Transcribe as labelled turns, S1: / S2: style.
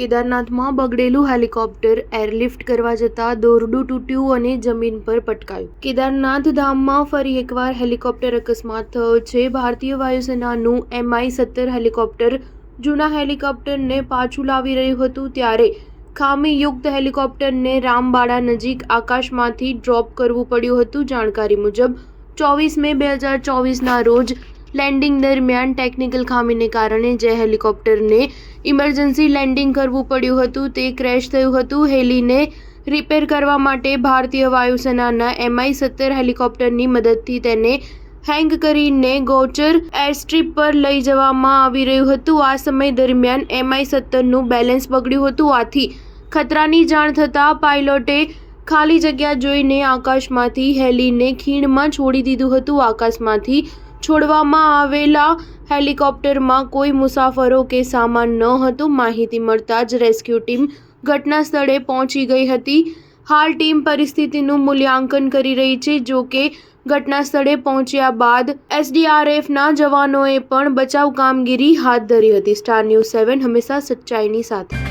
S1: કેદારનાથમાં બગડેલું helicopter airlift કરવા જતાં દોરડું તૂટ્યું અને જમીન પર પટકાયું. કેદારનાથ ધામમાં ફરી એકવાર હેલિકોપ્ટર અકસ્માત થયો છે. ભારતીય વાયુસેનાનું MI-17 હેલિકોપ્ટર જૂના હેલિકોપ્ટરને પાછું લાવી રહ્યું હતું ત્યારે ખામીયુક્ત હેલિકોપ્ટરને રામબાડા નજીક આકાશમાંથી ડ્રોપ કરવું પડ્યું હતું. જાણકારી મુજબ 24 મે 2024ના રોજ લેન્ડિંગ દરમિયાન ટેકનિકલ ખામીને કારણે જે હેલિકોપ્ટરને ઇમરજન્સી લેન્ડિંગ કરવું પડ્યું હતું તે ક્રેશ થયું હતું. હેલીને રિપેર કરવા માટે ભારતીય વાયુસેનાના MI-17 હેલિકોપ્ટરની મદદથી તેને હેંગ કરીને ગૌચર એરસ્ટ્રીપ પર લઈ જવામાં આવી રહ્યું હતું. આ સમય દરમિયાન MI-17નું બેલેન્સ બગડ્યું હતું. આથી ખતરાની જાણ થતાં પાયલોટે ખાલી જગ્યા જોઈને આકાશમાંથી હેલીને ખીણમાં છોડી દીધું હતું. આકાશમાંથી છોડવામાં આવેલા હેલિકોપ્ટરમાં કોઈ મુસાફરો કે સામાન ન હતું. માહિતી મળતા જ રેસ્ક્યુ ટીમ ઘટના સ્થળે પહોંચી ગઈ હતી. હાલ ટીમ પરિસ્થિતિનું મૂલ્યાંકન કરી રહી છે. જો કે ઘટના સ્થળે પહોંચ્યા બાદ SDRFના જવાનોએ પણ બચાવ કામગીરી હાથ ધરી હતી. સ્ટાર ન્યૂઝ 7 હંમેશા સચ્ચાઈની સાથે.